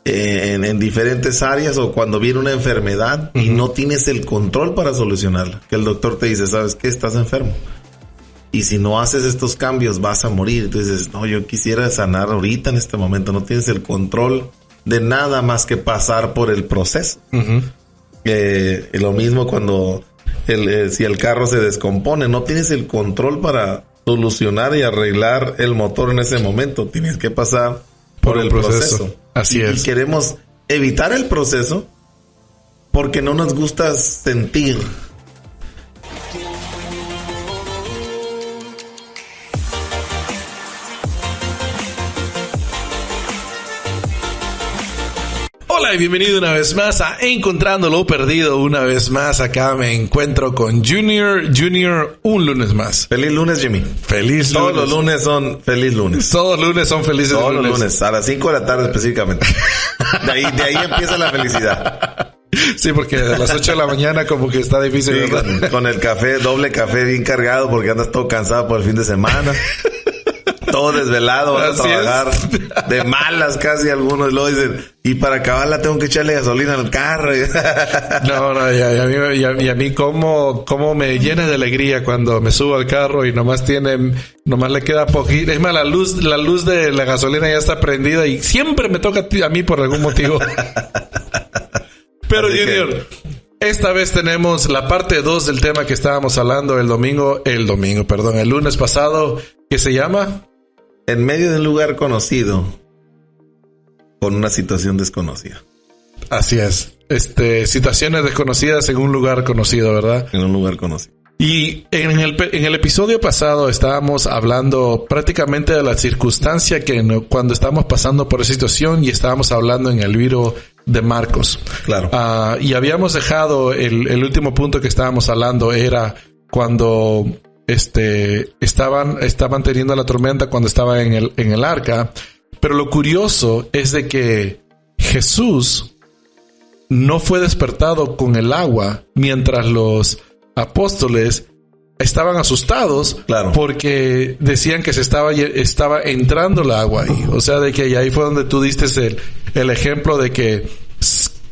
en diferentes áreas, o cuando viene una enfermedad y no tienes el control para solucionarla. Que el doctor te dice, ¿sabes qué? Estás enfermo. Y si no haces estos cambios vas a morir. Entonces, no, yo quisiera sanar ahorita en este momento. No tienes el control de nada más que pasar por el proceso. Lo mismo cuando si el carro se descompone, no tienes el control para solucionar y arreglar el motor en ese momento. Tienes que pasar por el proceso. Así es. Y queremos evitar el proceso porque no nos gusta sentir. Hola y bienvenido una vez más a Encontrando lo Perdido. Una vez más acá me encuentro con Junior un lunes más. Feliz lunes, Jimmy. Feliz lunes. Todos los lunes son feliz lunes. Todos los lunes son felices Todos lunes. los lunes, a las 5 de la tarde específicamente. De ahí empieza la felicidad. Sí, porque a las 8 de la mañana como que está difícil. Sí, con el café, doble café bien cargado porque andas todo cansado por el fin de semana. Todo desvelado, vas a trabajar de malas casi algunos. Y luego dicen, y para acabarla tengo que echarle gasolina al carro. No, y a mí cómo me llena de alegría cuando me subo al carro y nomás le queda poquito. Es más, la luz de la gasolina ya está prendida y siempre me toca a mí por algún motivo. Pero Junior, esta vez tenemos la parte 2 del tema que estábamos hablando el lunes pasado, que se llama En medio de un lugar conocido con una situación desconocida. Así es. Situaciones desconocidas en un lugar conocido, ¿verdad? En un lugar conocido. Y en el episodio pasado estábamos hablando prácticamente de la circunstancia cuando estábamos pasando por esa situación, y estábamos hablando en el libro de Marcos. Claro. Y habíamos dejado el último punto que estábamos hablando era cuando estaban teniendo la tormenta cuando estaba en el arca. Pero lo curioso es de que Jesús no fue despertado con el agua mientras los apóstoles estaban asustados. Claro. Porque decían que se estaba entrando el agua ahí. O sea, de que ahí fue donde tú diste el ejemplo de que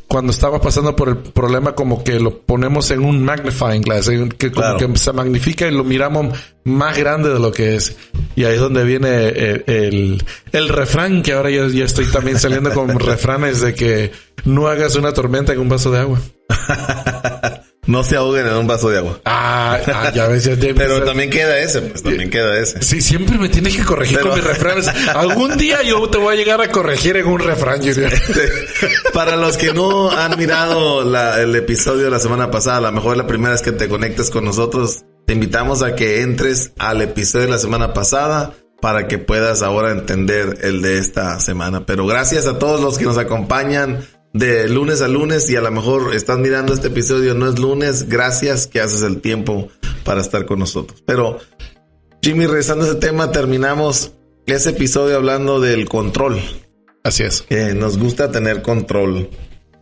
cuando estaba pasando por el problema, como que lo ponemos en un magnifying glass, que como que se magnifica y lo miramos más grande de lo que es. Y ahí es donde viene el refrán, que ahora ya estoy también saliendo con refranes de que no hagas una tormenta en un vaso de agua. No se ahoguen en un vaso de agua. Ya ves. Pero también queda ese, Sí, siempre me tienes que corregir con mis refranes. Algún día yo te voy a llegar a corregir en un refrán, Junior. Para los que no han mirado el episodio de la semana pasada, a lo mejor la primera vez que te conectes con nosotros, te invitamos a que entres al episodio de la semana pasada para que puedas ahora entender el de esta semana. Pero gracias a todos los que nos acompañan de lunes a lunes, y a lo mejor estás mirando este episodio, no es lunes. Gracias que haces el tiempo para estar con nosotros. Pero Jimmy, regresando a ese tema, terminamos ese episodio hablando del control. Así es. Nos gusta tener control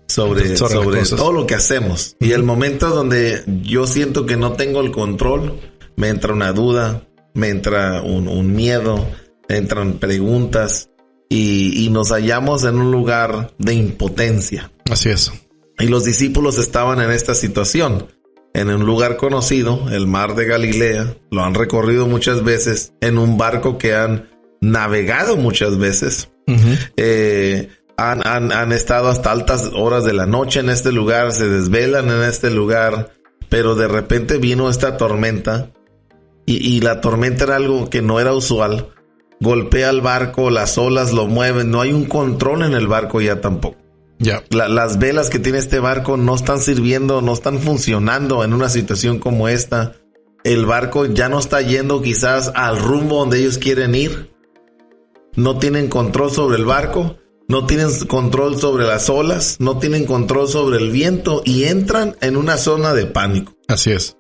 sobre todo lo que hacemos. Y el momento donde yo siento que no tengo el control, me entra una duda, me entra un miedo, me entran preguntas. Y nos hallamos en un lugar de impotencia. Así es. Y los discípulos estaban en esta situación, en un lugar conocido, el mar de Galilea. Lo han recorrido muchas veces en un barco que han navegado muchas veces. Han estado hasta altas horas de la noche en este lugar, se desvelan en este lugar, pero de repente vino esta tormenta y la tormenta era algo que no era usual. Golpea el barco, las olas lo mueven, no hay un control en el barco ya tampoco. Las velas que tiene este barco no están sirviendo, no están funcionando en una situación como esta. El barco ya no está yendo quizás al rumbo donde ellos quieren ir. No tienen control sobre el barco, no tienen control sobre las olas, no tienen control sobre el viento, y entran en una zona de pánico. Así es.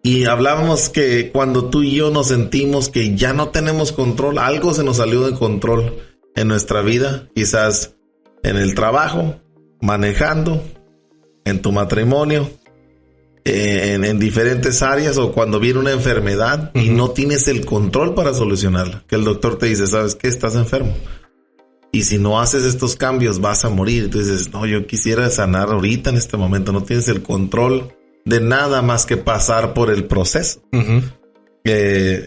Y hablábamos que cuando tú y yo nos sentimos que ya no tenemos control, algo se nos salió de control en nuestra vida, quizás en el trabajo, manejando, en tu matrimonio, en diferentes áreas, o cuando viene una enfermedad y no tienes el control para solucionarla. Que el doctor te dice, ¿sabes qué? Estás enfermo. y si no haces estos cambios vas a morir. Entonces, no, yo quisiera sanar ahorita en este momento. No tienes el control de nada más que pasar por el proceso.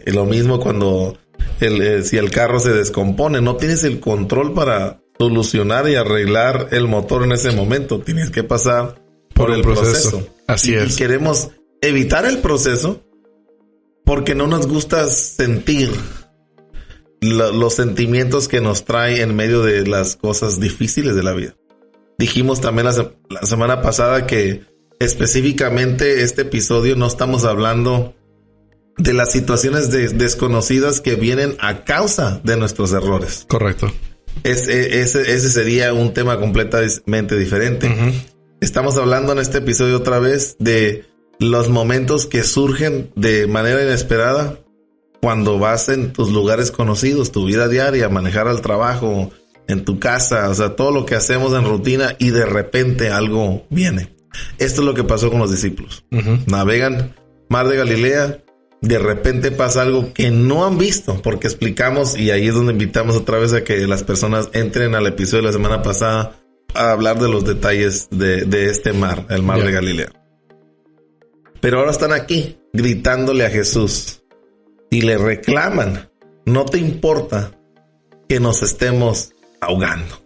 Lo mismo cuando si el carro se descompone, no tienes el control para solucionar y arreglar el motor en ese momento. Tienes que pasar por el proceso. Así es. Y queremos evitar el proceso porque no nos gusta sentir los sentimientos que nos trae en medio de las cosas difíciles de la vida. Dijimos también la semana pasada que específicamente este episodio no estamos hablando de las situaciones desconocidas que vienen a causa de nuestros errores. Correcto. Ese sería un tema completamente diferente. Estamos hablando en este episodio otra vez de los momentos que surgen de manera inesperada cuando vas en tus lugares conocidos, tu vida diaria, manejar al trabajo, en tu casa, o sea, todo lo que hacemos en rutina y de repente algo viene. Esto es lo que pasó con los discípulos. Navegan Mar de Galilea, de repente pasa algo que no han visto, porque explicamos, y ahí es donde invitamos otra vez a que las personas entren al episodio de la semana pasada a hablar de los detalles de este mar, el Mar de Galilea. Pero ahora están aquí gritándole a Jesús y le reclaman: no te importa que nos estemos ahogando.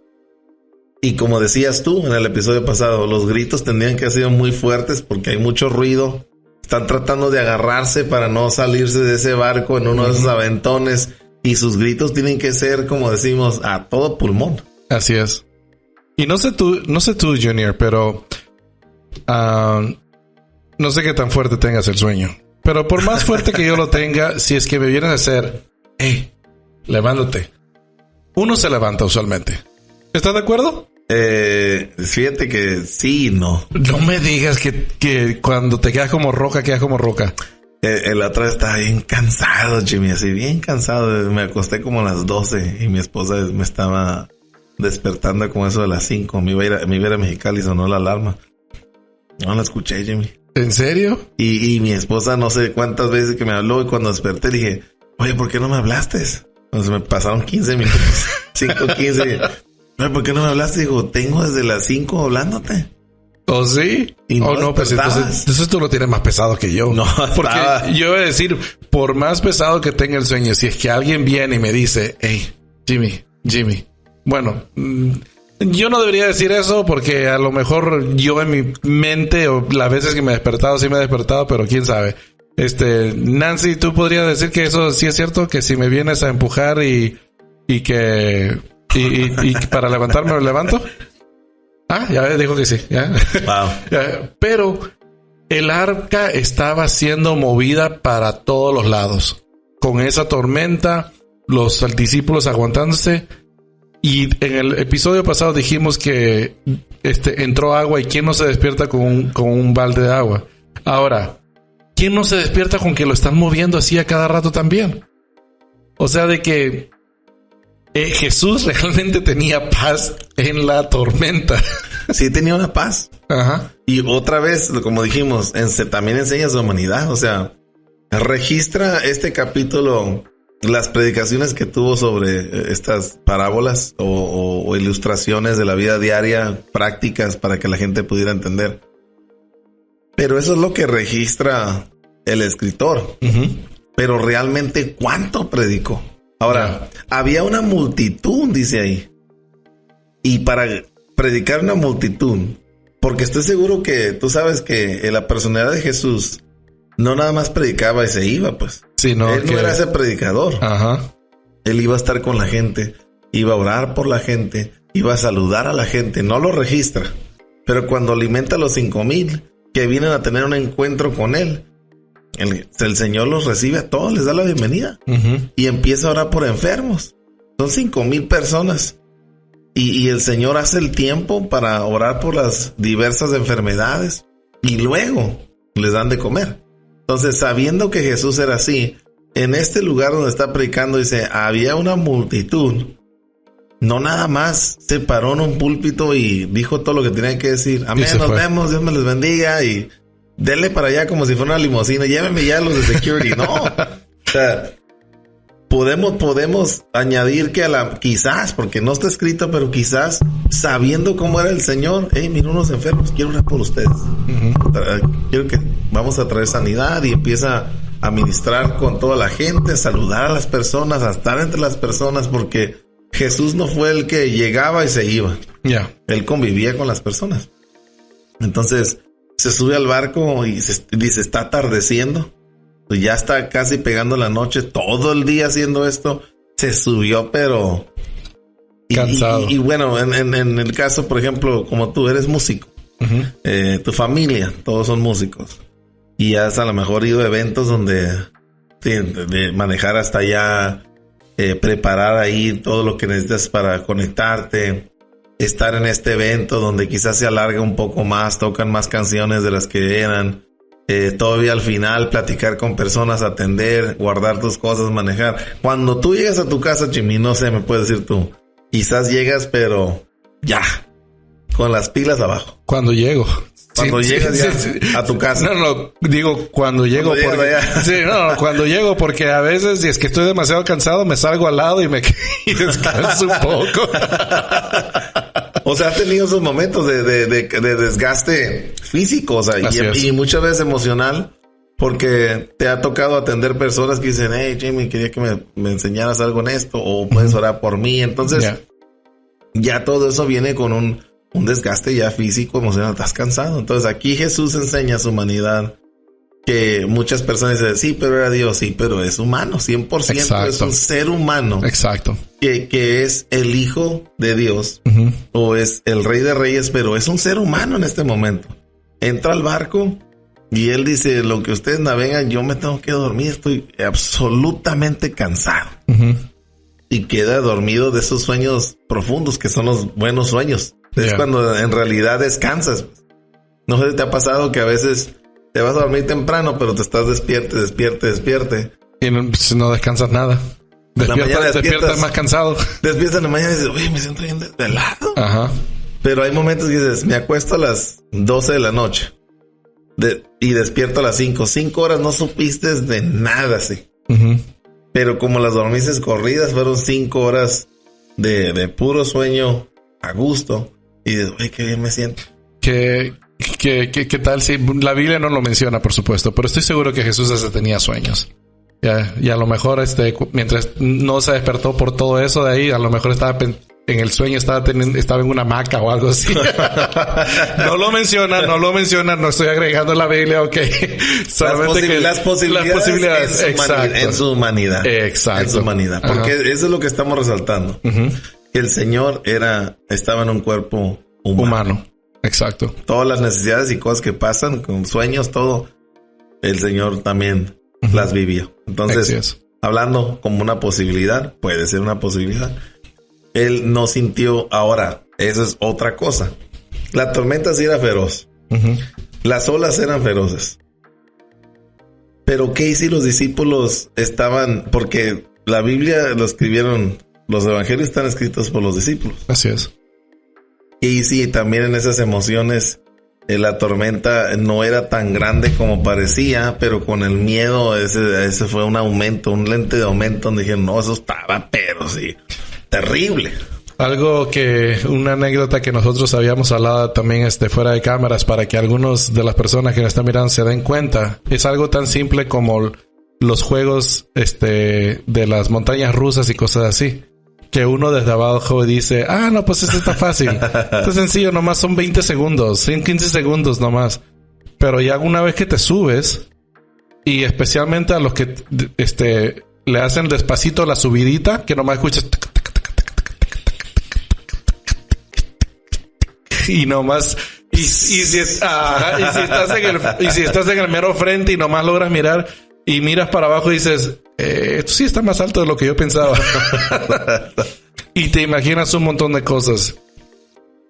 Y como decías tú en el episodio pasado, los gritos tendrían que haber sido muy fuertes porque hay mucho ruido. Están tratando de agarrarse para no salirse de ese barco en uno de esos aventones, y sus gritos tienen que ser, como decimos, a todo pulmón. Así es. Y no sé tú, Junior, pero no sé qué tan fuerte tengas el sueño. Pero por más fuerte que yo lo tenga, si es que me vienes a hacer, hey, levántate. Uno se levanta usualmente. ¿Estás de acuerdo? Fíjate que sí y no. No me digas que cuando te quedas como roca, quedas como roca. El otro día estaba bien cansado, Jimmy, así bien cansado. Me acosté como a las 12 y mi esposa me estaba despertando como eso de las 5. Me iba a ir a Mexicali y sonó la alarma. No la escuché, Jimmy. ¿En serio? Y mi esposa no sé cuántas veces que me habló, y cuando desperté le dije, oye, ¿por qué no me hablaste? Entonces me pasaron 15 minutos, 5, 15. Oye, ¿por qué no me hablaste? Digo, tengo desde las 5 hablándote. ¿Oh, sí? Y no, no, pues entonces tú lo tienes más pesado que yo. No, porque yo voy a decir, por más pesado que tenga el sueño, si es que alguien viene y me dice, hey, Jimmy, bueno, yo no debería decir eso porque a lo mejor yo en mi mente, o las veces que me he despertado, sí me he despertado, pero quién sabe. Nancy, ¿tú podrías decir que eso sí es cierto? Que si me vienes a empujar y para levantarme me levanto. Ya dijo que sí. ¿Ya? Wow. Pero el arca estaba siendo movida para todos los lados. Con esa tormenta, los discípulos aguantándose. Y en el episodio pasado dijimos que entró agua, y ¿quién no se despierta con un balde de agua? Ahora, ¿quién no se despierta con que lo están moviendo así a cada rato también? O sea, de que Jesús realmente tenía paz en la tormenta. Sí, tenía una paz. Ajá. Y otra vez, como dijimos, también enseña su humanidad. O sea, registra este capítulo las predicaciones que tuvo sobre estas parábolas o ilustraciones de la vida diaria, prácticas para que la gente pudiera entender. Pero eso es lo que registra el escritor. Pero realmente, ¿cuánto predicó? Ahora, había una multitud, dice ahí. Y para predicar una multitud, porque estoy seguro que tú sabes que la personalidad de Jesús no nada más predicaba y se iba, pues. Sí, no, él no era ese predicador. Ajá. Él iba a estar con la gente, iba a orar por la gente, iba a saludar a la gente, no lo registra. Pero cuando alimenta a los 5,000 que vienen a tener un encuentro con él, el Señor los recibe a todos, les da la bienvenida. Y empieza a orar por enfermos. Son 5,000 personas. Y el Señor hace el tiempo para orar por las diversas enfermedades. Y luego les dan de comer. Entonces, sabiendo que Jesús era así, en este lugar donde está predicando, dice, había una multitud. No nada más se paró en un púlpito y dijo todo lo que tenía que decir. Amén, nos vemos, Dios me les bendiga. Y denle para allá como si fuera una limusina. Llévenme ya los de security. No. O sea, podemos añadir que quizás, porque no está escrito, pero quizás sabiendo cómo era el Señor, mira unos enfermos, quiero orar por ustedes. Quiero que vamos a traer sanidad, y empieza a ministrar con toda la gente, a saludar a las personas, a estar entre las personas, porque Jesús no fue el que llegaba y se iba. Él convivía con las personas. Entonces se sube al barco y dice, está atardeciendo. Ya está casi pegando la noche, todo el día haciendo esto. Se subió, pero cansado. Y bueno, en el caso, por ejemplo, como tú eres músico, tu familia, todos son músicos, y has a lo mejor ido a eventos donde de manejar hasta allá, preparar ahí todo lo que necesitas para conectarte, estar en este evento donde quizás se alarga un poco más, tocan más canciones de las que eran. Todavía al final platicar con personas, atender, guardar tus cosas, manejar. Cuando tú llegas a tu casa, Chimi, no sé, me puedes decir tú, quizás llegas, pero ya, con las pilas abajo. Cuando llego. Cuando llegas a tu casa. No, digo cuando llego. Cuando llego, porque a veces, si es que estoy demasiado cansado, me salgo al lado y descanso un poco. O sea, has tenido esos momentos de desgaste físico, o sea, y muchas veces emocional, porque te ha tocado atender personas que dicen, hey, Jimmy, quería que me enseñaras algo en esto, o puedes orar por mí. Entonces, ya todo eso viene con un desgaste ya físico, emocional, estás cansado. Entonces, aquí Jesús enseña su humanidad, que muchas personas dicen, sí, pero era Dios, sí, pero es humano, 100%. Exacto. Es un ser humano. Exacto. Que es el Hijo de Dios, o es el Rey de Reyes, pero es un ser humano en este momento. Entra al barco y él dice, lo que ustedes navegan, yo me tengo que dormir, estoy absolutamente cansado. Y queda dormido de esos sueños profundos que son los buenos sueños. Es cuando en realidad descansas. No sé si te ha pasado que a veces te vas a dormir temprano, pero te estás despierte. Y no descansas nada. Despiertas más cansado. Despiertas en la mañana y dices, oye, me siento bien desvelado. Ajá. Pero hay momentos que dices, me acuesto a las 12 de la noche. Y despierto a las 5. 5 horas no supiste de nada, sí. Pero como las dormiste corridas, fueron 5 horas de puro sueño a gusto. Y dices, oye, qué bien me siento. ¿Qué tal si la Biblia no lo menciona, por supuesto, pero estoy seguro que Jesús hasta tenía sueños? Y a lo mejor mientras no se despertó por todo eso de ahí, a lo mejor estaba en el sueño, estaba en una hamaca o algo así. No lo menciona, no estoy agregando la Biblia, ok. Solamente las posibilidades en su humanidad. Exacto. En su humanidad. Porque eso es lo que estamos resaltando. Que el Señor estaba en un cuerpo humano. Exacto. Todas las necesidades y cosas que pasan, con sueños, todo, el Señor también las vivió. Entonces, hablando como una posibilidad, puede ser una posibilidad. Él no sintió. Ahora, eso es otra cosa. La tormenta sí era feroz. Las olas eran feroces. Pero ¿qué si los discípulos estaban? Porque la Biblia lo escribieron, los evangelios están escritos por los discípulos. Así es. Y sí, también en esas emociones, la tormenta no era tan grande como parecía, pero con el miedo, ese fue un aumento, un lente de aumento, donde dijeron, no, eso estaba, pero sí, terrible. Una anécdota que nosotros habíamos hablado también fuera de cámaras, para que algunos de las personas que nos están mirando se den cuenta, es algo tan simple como los juegos de las montañas rusas y cosas así. Que uno desde abajo dice, no, pues esto está fácil. Esto es sencillo, nomás son 20 segundos, 15 segundos nomás. Pero ya una vez que te subes, y especialmente a los que le hacen despacito la subidita, que nomás escuchas y nomás y si estás en el mero frente y nomás logras mirar y miras para abajo y dices, esto sí está más alto de lo que yo pensaba. Y te imaginas un montón de cosas.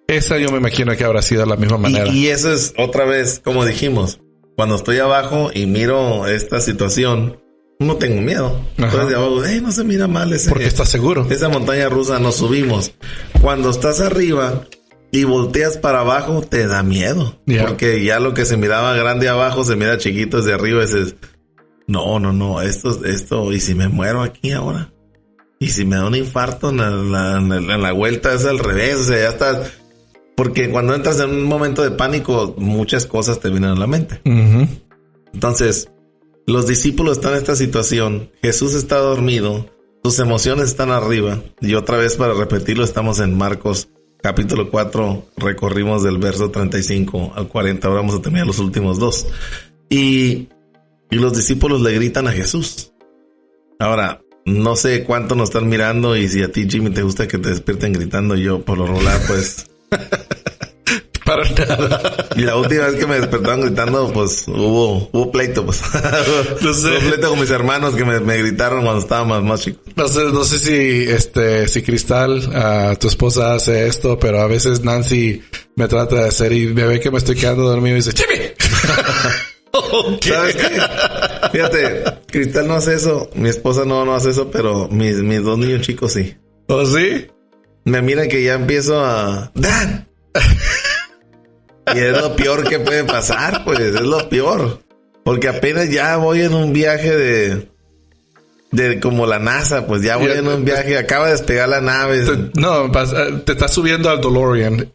Esa yo me imagino que habrá sido de la misma manera. Y eso es otra vez, como dijimos, cuando estoy abajo y miro esta situación, no tengo miedo. Entonces de abajo, no se mira mal porque estás seguro. Esa montaña rusa nos subimos. Cuando estás arriba y volteas para abajo, te da miedo. Porque ya lo que se miraba grande abajo se mira chiquito desde arriba. Y dices, no, esto, ¿y si me muero aquí ahora? ¿Y si me da un infarto en la vuelta? Es al revés, o sea, ya estás... Porque cuando entras en un momento de pánico, muchas cosas te vienen a la mente. Uh-huh. Entonces, los discípulos están en esta situación. Jesús está dormido. Sus emociones están arriba. Y otra vez, para repetirlo, estamos en Marcos capítulo 4. Recorrimos del verso 35 al 40. Ahora vamos a terminar los últimos dos. Y los discípulos le gritan a Jesús. Ahora, no sé cuánto nos están mirando. Y si a ti, Jimmy, te gusta que te despierten gritando, yo por lo regular, pues... Para nada. Y la última vez que me despertaron gritando, pues hubo pleito, pues. No sé. Hubo pleito con mis hermanos que me gritaron cuando estaba más chico. No sé si Cristal, tu esposa, hace esto, pero a veces Nancy me trata de hacer y me ve que me estoy quedando dormido y dice, ¡Jimmy! Okay. ¿Sabes qué? Fíjate, Cristal no hace eso, mi esposa no hace eso, pero mis dos niños chicos sí. ¿Oh, sí? Me mira que ya empiezo a... ¡Dan! Y es lo peor que puede pasar, pues. Es lo peor. Porque apenas ya voy en un viaje de como la NASA, pues ya voy en un viaje. Acaba de despegar la nave. Te estás subiendo al DeLorean.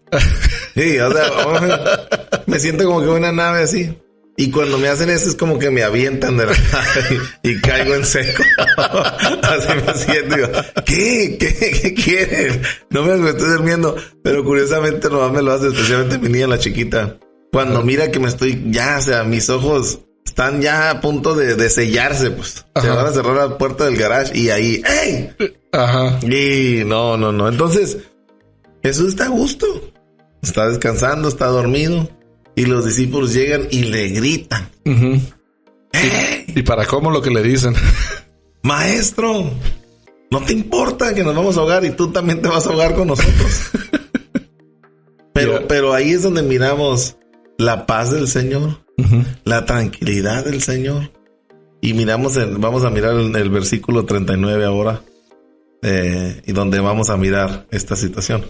Sí, o sea, me siento como que una nave así. Y cuando me hacen eso es como que me avientan de la nave y caigo en seco. Así me siento. Digo, ¿Qué quieren? No me estoy durmiendo. Pero curiosamente nomás me lo hace, especialmente mi niña, la chiquita. Cuando mira que me estoy ya, o sea, mis ojos están ya a punto de sellarse, pues. Se van a cerrar la puerta del garage y ahí, ¡ey! Ajá. Y no. Entonces, Jesús está a gusto. Está descansando, está dormido. Y los discípulos llegan y le gritan. Uh-huh. ¡Hey! ¿Y para cómo lo que le dicen? Maestro, ¿no te importa que nos vamos a ahogar y tú también te vas a ahogar con nosotros? Pero ahí es donde miramos la paz del Señor, uh-huh, la tranquilidad del Señor. Y vamos a mirar el versículo 39 ahora, y donde vamos a mirar esta situación.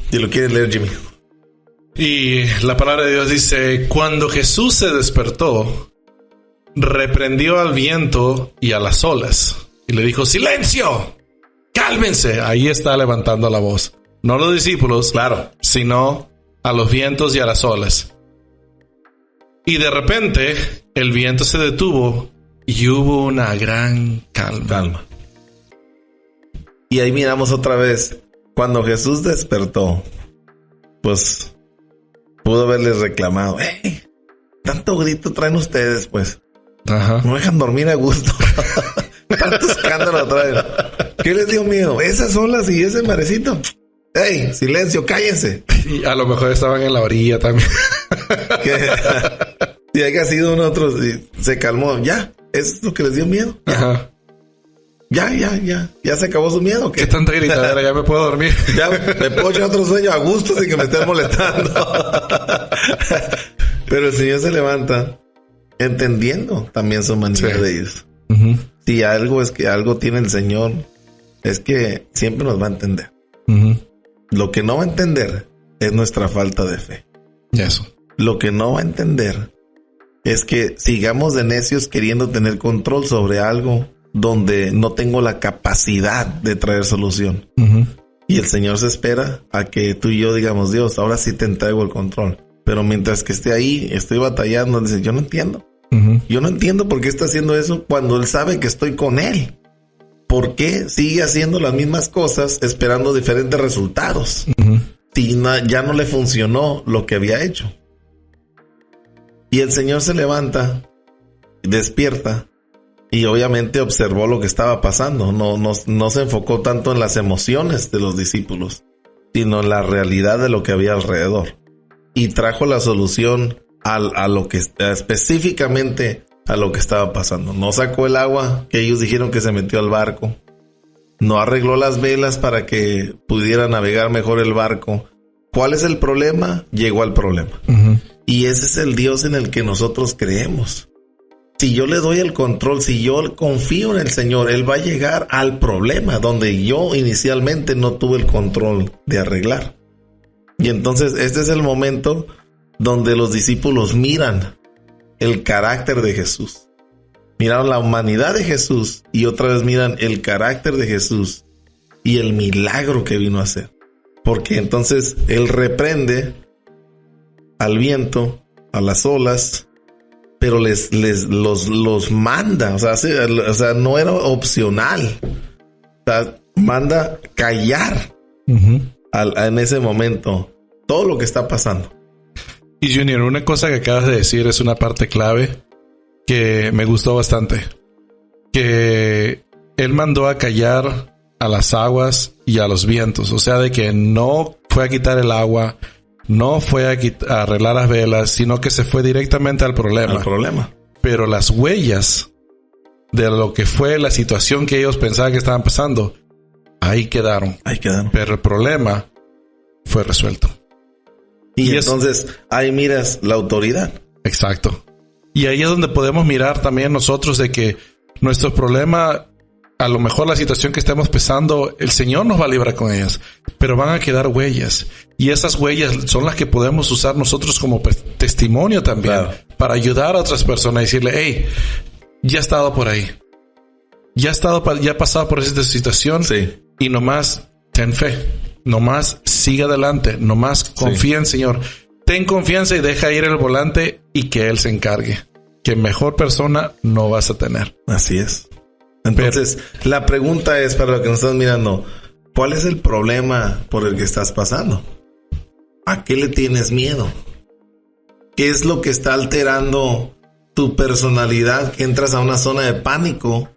Si lo quieres leer, Jimmy. Y la palabra de Dios dice, cuando Jesús se despertó, reprendió al viento y a las olas y le dijo, ¡silencio! ¡Cálmense! Ahí está levantando la voz. No a los discípulos, claro, sino a los vientos y a las olas. Y de repente el viento se detuvo y hubo una gran calma. Y ahí miramos otra vez, cuando Jesús despertó, pues... pudo haberles reclamado, ¡hey! Tanto grito traen ustedes, pues. Ajá. No dejan dormir a gusto. Tanto escándalo traen. ¿Qué les dio miedo? Esas olas y ese marecito. ¡Hey! Silencio, cállense. Y a lo mejor estaban en la orilla también. Si haya sido uno otro, se calmó. Ya, eso es lo que les dio miedo. Ajá. Ya se acabó su miedo. ¿Qué tanta gritadera? Ya me puedo dormir. Ya me puedo echar otro sueño a gusto sin que me estén molestando. Pero el Señor se levanta entendiendo también su manera de ir. Uh-huh. Si algo es que algo tiene el Señor, es que siempre nos va a entender. Uh-huh. Lo que no va a entender es nuestra falta de fe. Eso. Lo que no va a entender es que sigamos de necios queriendo tener control sobre algo donde no tengo la capacidad de traer solución. Uh-huh. Y el Señor se espera a que tú y yo digamos, Dios, ahora sí te entrego el control. Pero mientras que esté ahí, estoy batallando, dice, yo no entiendo. Uh-huh. Yo no entiendo por qué está haciendo eso cuando Él sabe que estoy con Él. ¿Por qué sigue haciendo las mismas cosas esperando diferentes resultados? Uh-huh. Si ya no le funcionó lo que había hecho. Y el Señor se levanta, despierta, y obviamente observó lo que estaba pasando. No se enfocó tanto en las emociones de los discípulos, sino en la realidad de lo que había alrededor. Y trajo la solución a lo que específicamente a lo que estaba pasando. No sacó el agua que ellos dijeron que se metió al barco. No arregló las velas para que pudiera navegar mejor el barco. ¿Cuál es el problema? Llegó al problema. Uh-huh. Y ese es el Dios en el que nosotros creemos. Si yo le doy el control, si yo confío en el Señor, Él va a llegar al problema donde yo inicialmente no tuve el control de arreglar. Y entonces este es el momento donde los discípulos miran el carácter de Jesús. Miraron la humanidad de Jesús y otra vez miran el carácter de Jesús y el milagro que vino a hacer. Porque entonces Él reprende al viento, a las olas, pero los manda. O sea, no era opcional. O sea, manda callar en ese momento todo lo que está pasando. Y Junior, una cosa que acabas de decir es una parte clave que me gustó bastante. Que Él mandó a callar a las aguas y a los vientos. O sea, de que no fue a quitar el agua, no fue a arreglar las velas, sino que se fue directamente al problema. Pero las huellas de lo que fue la situación que ellos pensaban que estaban pasando, ahí quedaron. Pero el problema fue resuelto. Y entonces ahí miras la autoridad. Exacto. Y ahí es donde podemos mirar también nosotros de que nuestros problemas, a lo mejor la situación que estemos pasando, el Señor nos va a librar con ellas, pero van a quedar huellas. Y esas huellas son las que podemos usar nosotros como testimonio también, claro, para ayudar a otras personas y decirle, hey, ya he estado por ahí. Ya he pasado por esa situación. Sí. Y nomás ten fe. Nomás sigue adelante. Nomás confía en Señor. Ten confianza y deja ir el volante y que Él se encargue. Que mejor persona no vas a tener. Así es. Entonces, la pregunta es para los que nos están mirando, ¿cuál es el problema por el que estás pasando? ¿A qué le tienes miedo? ¿Qué es lo que está alterando tu personalidad? Que entras a una zona de pánico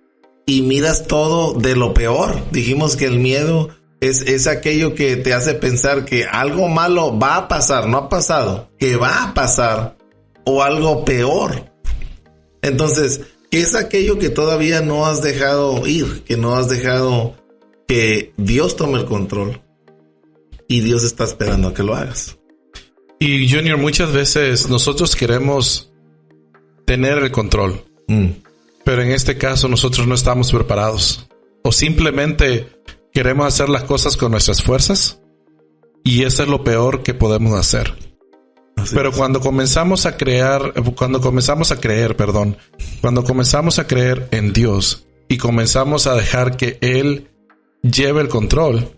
y miras todo de lo peor. Dijimos que el miedo es aquello que te hace pensar que algo malo va a pasar, no ha pasado, que va a pasar, o algo peor. Entonces, ¿qué es aquello que todavía no has dejado ir? Que no has dejado que Dios tome el control. Y Dios está esperando a que lo hagas. Y Junior, muchas veces nosotros queremos tener el control. Pero en este caso nosotros no estamos preparados. O simplemente queremos hacer las cosas con nuestras fuerzas. Y eso es lo peor que podemos hacer. Pero cuando comenzamos a creer en Dios y comenzamos a dejar que Él lleve el control,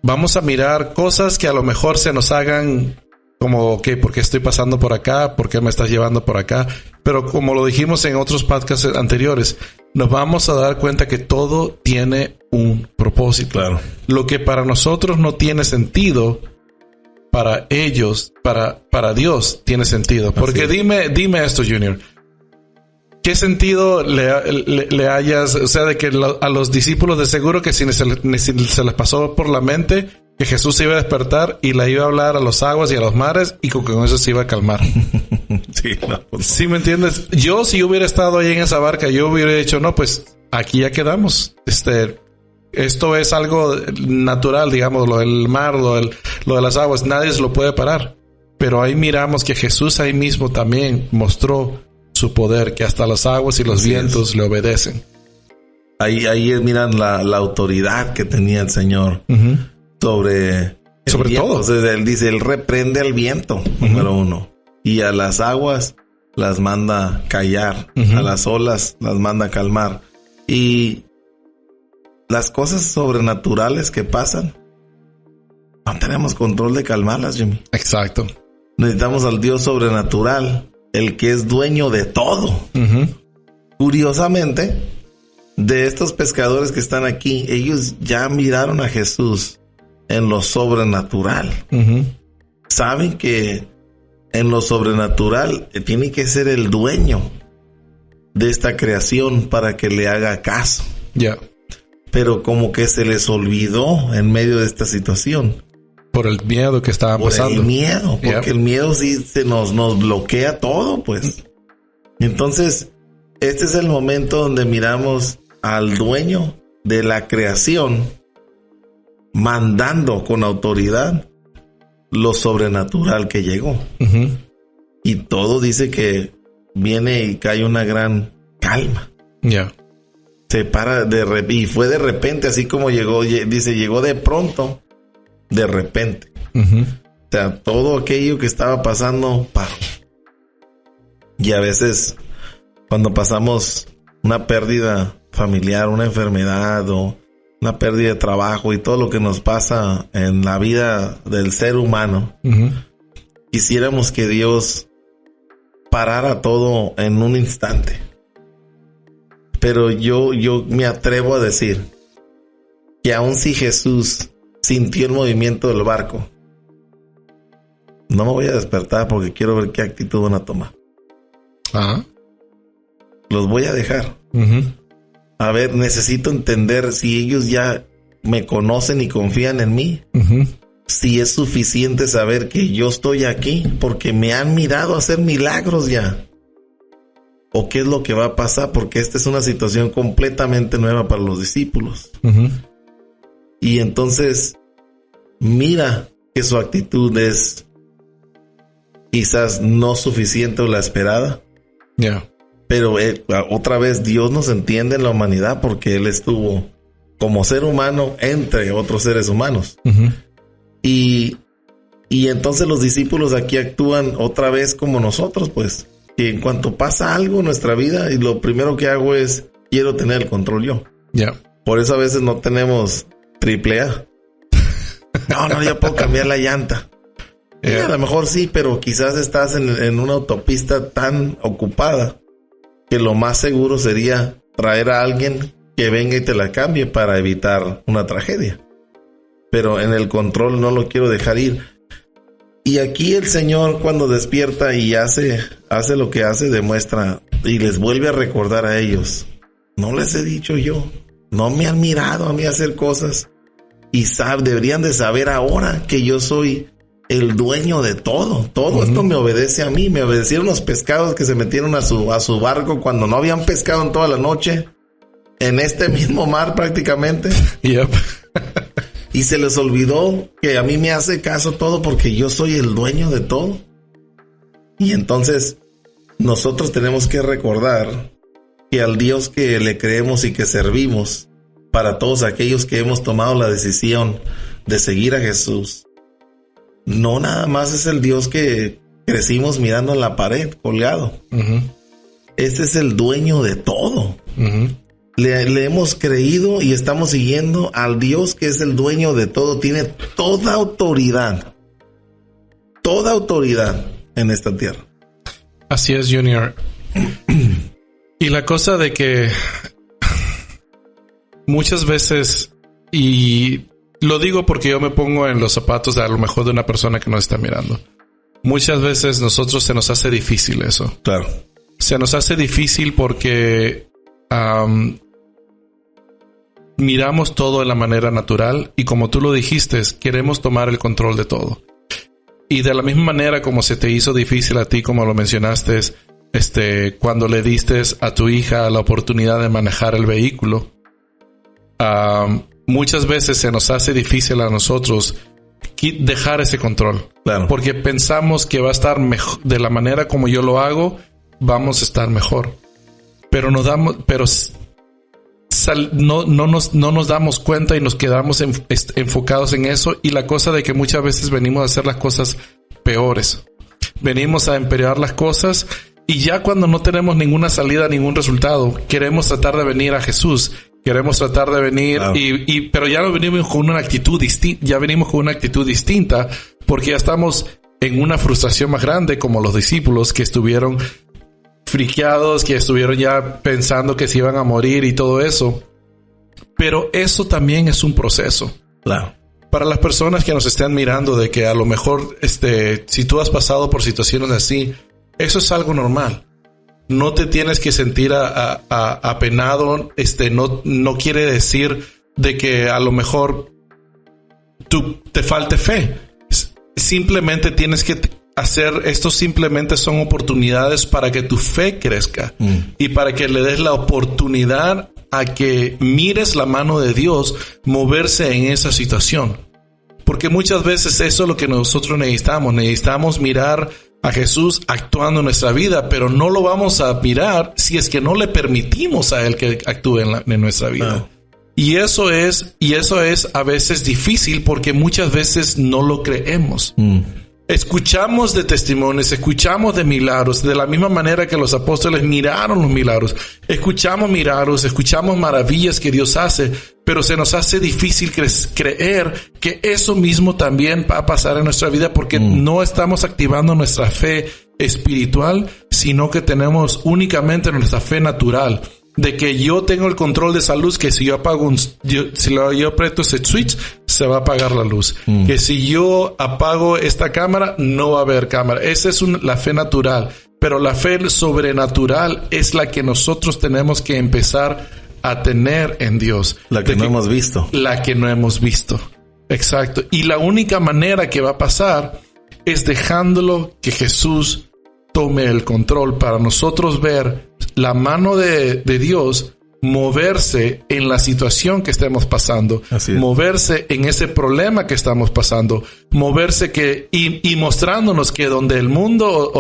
vamos a mirar cosas que a lo mejor se nos hagan como, ok, ¿por qué estoy pasando por acá? ¿Por qué me estás llevando por acá? Pero como lo dijimos en otros podcasts anteriores, nos vamos a dar cuenta que todo tiene un propósito. Claro. Lo que para nosotros no tiene sentido, para ellos, para Dios tiene sentido. Porque dime esto, Junior. ¿Qué sentido le hayas, o sea, de que a los discípulos de seguro que si se les pasó por la mente que Jesús se iba a despertar y le iba a hablar a los aguas y a los mares y con eso se iba a calmar? ¿Sí me entiendes? Yo, si hubiera estado ahí en esa barca, yo hubiera dicho, no, pues aquí ya quedamos. Esto es algo natural, digamos, lo del mar, lo de las aguas, nadie se lo puede parar. Pero ahí miramos que Jesús ahí mismo también mostró su poder, que hasta las aguas y los vientos le obedecen. Ahí miran la autoridad que tenía el Señor sobre todo. Entonces Él dice, Él reprende al viento, número uno, y a las aguas las manda callar, a las olas las manda calmar. Y las cosas sobrenaturales que pasan, no tenemos control de calmarlas, Jimmy. Exacto. Necesitamos al Dios sobrenatural, el que es dueño de todo. Curiosamente, de estos pescadores que están aquí, ellos ya miraron a Jesús en lo sobrenatural. Saben que en lo sobrenatural tiene que ser el dueño de esta creación para que le haga caso. Pero como que se les olvidó en medio de esta situación. Por el miedo que estaban pasando. Por el miedo, porque el miedo sí se nos bloquea todo, pues. Entonces, este es el momento donde miramos al dueño de la creación mandando con autoridad lo sobrenatural que llegó. Y todo dice que viene y cae una gran calma. Se para y fue de repente, así como llegó, dice, llegó de pronto, de repente. O sea, todo aquello que estaba pasando paró. Y a veces cuando pasamos una pérdida familiar, una enfermedad o una pérdida de trabajo y todo lo que nos pasa en la vida del ser humano, quisiéramos que Dios parara todo en un instante. Pero yo me atrevo a decir que aun si Jesús sintió el movimiento del barco, no me voy a despertar porque quiero ver qué actitud van a tomar. Los voy a dejar. A ver, necesito entender si ellos ya me conocen y confían en mí. Si es suficiente saber que yo estoy aquí porque me han mirado hacer milagros ya. ¿O qué es lo que va a pasar? Porque esta es una situación completamente nueva para los discípulos. Y entonces, mira que su actitud es quizás no suficiente o la esperada. Pero otra vez Dios nos entiende en la humanidad porque Él estuvo como ser humano entre otros seres humanos. Y entonces los discípulos aquí actúan otra vez como nosotros, pues. Que en cuanto pasa algo en nuestra vida, y lo primero que hago es, quiero tener el control yo. Por eso a veces no tenemos AAA. No, yo puedo cambiar la llanta. A lo mejor sí, pero quizás estás en una autopista tan ocupada que lo más seguro sería traer a alguien que venga y te la cambie para evitar una tragedia. Pero en el control no lo quiero dejar ir. Y aquí el Señor, cuando despierta y hace lo que hace, demuestra y les vuelve a recordar a ellos: no les he dicho yo, no me han mirado a mí hacer cosas, y deberían de saber ahora que yo soy el dueño de todo. Todo esto me obedece a mí. Me obedecieron los pescados que se metieron a su barco cuando no habían pescado en toda la noche, en este mismo mar prácticamente. Y se les olvidó que a mí me hace caso todo porque yo soy el dueño de todo. Y entonces nosotros tenemos que recordar que al Dios que le creemos y que servimos, para todos aquellos que hemos tomado la decisión de seguir a Jesús, no nada más es el Dios que crecimos mirando en la pared, colgado. Este es el dueño de todo. Le hemos creído y estamos siguiendo al Dios que es el dueño de todo. Tiene toda autoridad en esta tierra. Así es, Junior. Y la cosa de que muchas veces, y lo digo porque yo me pongo en los zapatos de a lo mejor de una persona que nos está mirando. Muchas veces nosotros se nos hace difícil eso. Claro. Se nos hace difícil porque miramos todo de la manera natural y, como tú lo dijiste, queremos tomar el control de todo. Y de la misma manera como se te hizo difícil a ti, como lo mencionaste, cuando le diste a tu hija la oportunidad de manejar el vehículo, muchas veces se nos hace difícil a nosotros dejar ese control. Claro. Porque pensamos que va a estar mejor, de la manera como yo lo hago, vamos a estar mejor. Pero no nos damos cuenta y nos quedamos enfocados en eso. Y la cosa de que muchas veces venimos a hacer las cosas peores. Venimos a empeorar las cosas y ya cuando no tenemos ninguna salida, ningún resultado, queremos tratar de venir a Jesús. Queremos tratar de venir, claro. Pero ya no venimos con una actitud distinta. Ya venimos con una actitud distinta porque ya estamos en una frustración más grande, como los discípulos que estuvieron friqueados, que estuvieron ya pensando que se iban a morir y todo eso. Pero eso también es un proceso. Claro. Para las personas que nos estén mirando, de que a lo mejor, si tú has pasado por situaciones así, eso es algo normal. No te tienes que sentir apenado. No quiere decir de que a lo mejor te falte fe. Simplemente tienes que hacer esto. Simplemente son oportunidades para que tu fe crezca y para que le des la oportunidad a que mires la mano de Dios moverse en esa situación. Porque muchas veces eso es lo que nosotros necesitamos. Necesitamos mirar a Jesús actuando en nuestra vida, pero no lo vamos a mirar si es que no le permitimos a Él que actúe en nuestra vida. Y eso es a veces difícil porque muchas veces no lo creemos. escuchamos de testimonios, escuchamos de milagros, de la misma manera que los apóstoles miraron los milagros. Escuchamos milagros, escuchamos maravillas que Dios hace, pero se nos hace difícil creer que eso mismo también va a pasar en nuestra vida porque no estamos activando nuestra fe espiritual, sino que tenemos únicamente nuestra fe natural. De que yo tengo el control de esa luz, que si yo apago yo aprieto ese switch, se va a apagar la luz. Que si yo apago esta cámara, no va a haber cámara. Esa es la fe natural. Pero la fe sobrenatural es la que nosotros tenemos que empezar a tener en Dios. La que no hemos visto. La que no hemos visto. Exacto. Y la única manera que va a pasar es dejándolo que Jesús tome el control para nosotros ver la mano de Dios moverse en la situación que estemos pasando, moverse en ese problema que estamos pasando, moverse y mostrándonos que donde el mundo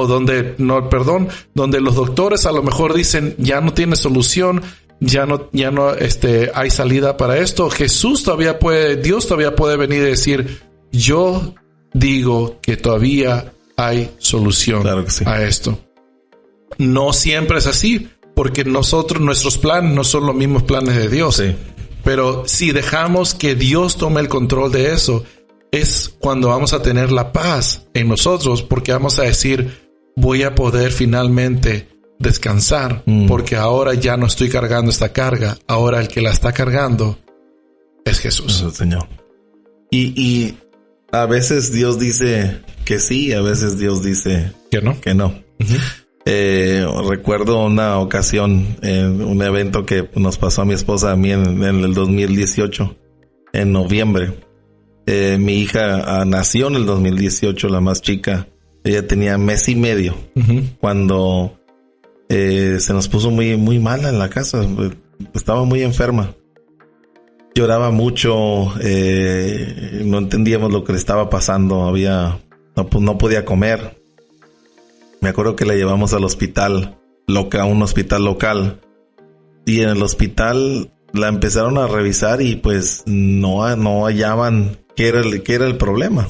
donde los doctores a lo mejor dicen ya no tiene solución, ya no hay salida para esto, Dios todavía puede venir y decir, yo digo que todavía hay solución a esto. No siempre es así, porque nuestros planes no son los mismos planes de Dios. Sí. Pero si dejamos que Dios tome el control de eso, es cuando vamos a tener la paz en nosotros, porque vamos a decir, voy a poder finalmente descansar, porque ahora ya no estoy cargando esta carga, ahora el que la está cargando es Jesús. Es el Señor. Y a veces Dios dice que sí, a veces Dios dice que no. Recuerdo una ocasión en un evento que nos pasó a mi esposa, a mí en el 2018, en noviembre. Mi hija nació en el 2018, la más chica. Ella tenía mes y medio cuando se nos puso muy, muy mala en la casa. Estaba muy enferma. Lloraba mucho, no entendíamos lo que le estaba pasando, no podía comer. Me acuerdo que la llevamos al hospital a un hospital local, y en el hospital la empezaron a revisar y pues no hallaban qué era el problema.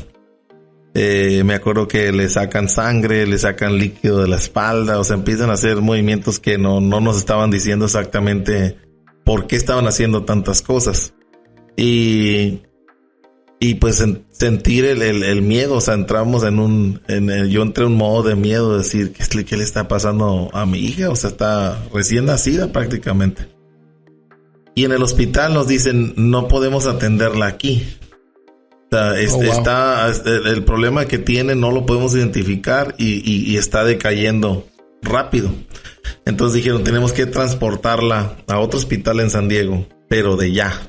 Me acuerdo que le sacan sangre, le sacan líquido de la espalda, o sea, empiezan a hacer movimientos que no nos estaban diciendo exactamente por qué estaban haciendo tantas cosas. Y pues sentir el miedo, o sea, entramos yo entré en un modo de miedo, de decir, ¿qué le está pasando a mi hija? O sea, está recién nacida prácticamente. Y en el hospital nos dicen, no podemos atenderla aquí. O sea, el problema que tiene no lo podemos identificar y está decayendo rápido. Entonces dijeron, tenemos que transportarla a otro hospital en San Diego, pero de ya.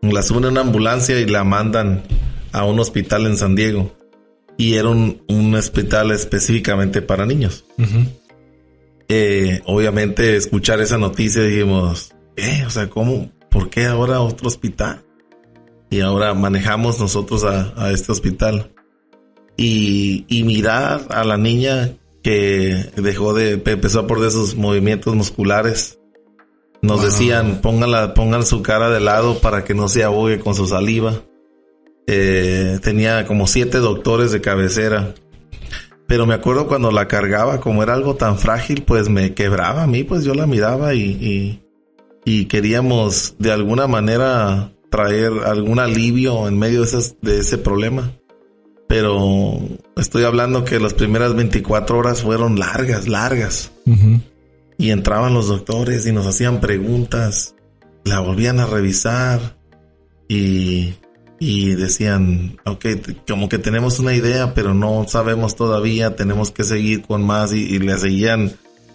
La suben en una ambulancia y la mandan a un hospital en San Diego. Y era un hospital específicamente para niños. Obviamente, escuchar esa noticia dijimos, o sea, ¿cómo? ¿Por qué ahora otro hospital? Y ahora manejamos nosotros a este hospital. Y mirar a la niña que empezó a perder sus movimientos musculares. Nos decían, pongan su cara de lado para que no se ahogue con su saliva. Tenía como 7 doctores de cabecera. Pero me acuerdo cuando la cargaba, como era algo tan frágil, pues me quebraba a mí, pues yo la miraba y queríamos de alguna manera traer algún alivio en medio de ese problema. Pero estoy hablando que las primeras 24 horas fueron largas. Y entraban los doctores y nos hacían preguntas, la volvían a revisar y decían, como que tenemos una idea, pero no sabemos todavía, tenemos que seguir con más, y le seguían,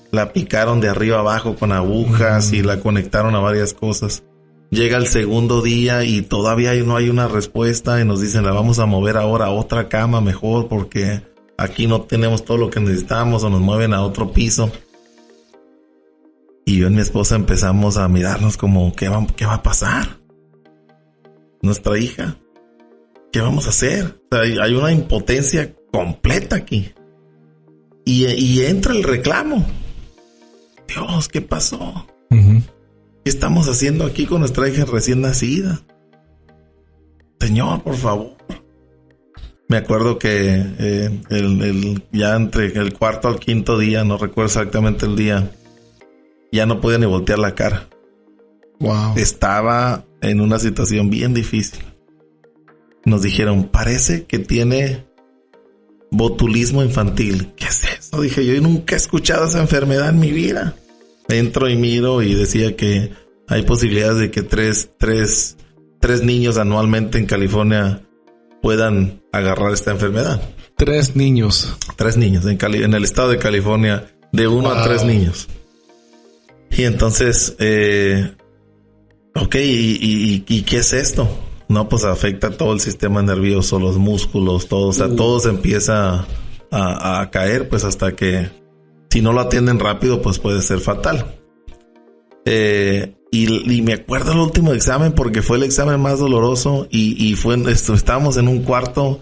la picaron de arriba abajo con agujas y la conectaron a varias cosas. Llega el segundo día y todavía no hay una respuesta y nos dicen, la vamos a mover ahora a otra cama mejor porque aquí no tenemos todo lo que necesitamos, o nos mueven a otro piso. Y yo y mi esposa empezamos a mirarnos como, ¿qué va a pasar? Nuestra hija, ¿qué vamos a hacer? O sea, hay una impotencia completa aquí. Y entra el reclamo. Dios, ¿qué pasó? ¿Qué estamos haciendo aquí con nuestra hija recién nacida? Señor, por favor. Me acuerdo que ya entre el cuarto al quinto día, no recuerdo exactamente el día, ya no podía ni voltear la cara. Wow. Estaba en una situación bien difícil. Nos dijeron, parece que tiene botulismo infantil. ¿Qué es eso? Dije, yo nunca he escuchado esa enfermedad en mi vida. Entro y miro y decía que hay posibilidades de que tres niños anualmente en California puedan agarrar esta enfermedad. 3 niños. 3 niños en el estado de California, de 1 a 3 niños. Y entonces, ok, ¿y qué es esto? No, pues afecta todo el sistema nervioso, los músculos, todo. O sea, todo se empieza a caer, pues hasta que si no lo atienden rápido, pues puede ser fatal. Y me acuerdo el último examen porque fue el examen más doloroso y estábamos en un cuarto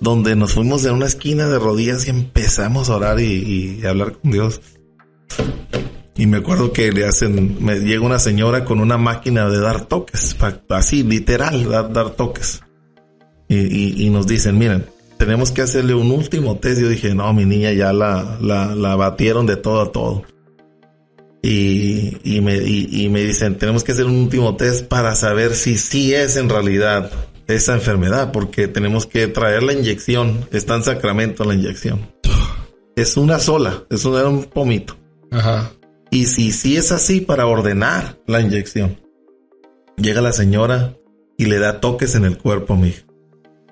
donde nos fuimos en una esquina de rodillas y empezamos a orar y hablar con Dios. Y me acuerdo que me llega una señora con una máquina de dar toques, así literal, dar toques. Y nos dicen, miren, tenemos que hacerle un último test. Yo dije, no, mi niña ya la batieron de todo a todo. Y me dicen, tenemos que hacer un último test para saber si sí es en realidad esa enfermedad, porque tenemos que traer la inyección. Está en Sacramento la inyección. Es una sola, era un pomito. Ajá. Y si es así, para ordenar la inyección. Llega la señora y le da toques en el cuerpo, mija.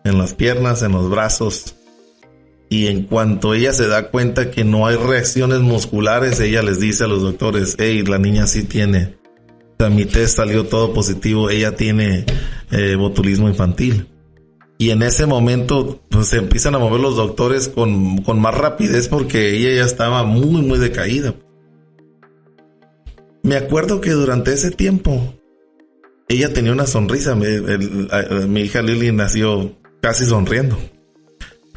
En las piernas, en los brazos. Y en cuanto ella se da cuenta que no hay reacciones musculares, ella les dice a los doctores, hey, la niña sí tiene. O sea, mi test salió todo positivo, ella tiene botulismo infantil. Y en ese momento, pues se empiezan a mover los doctores con más rapidez porque ella ya estaba muy, muy decaída. Me acuerdo que durante ese tiempo ella tenía una sonrisa. Mi hija Lily nació casi sonriendo,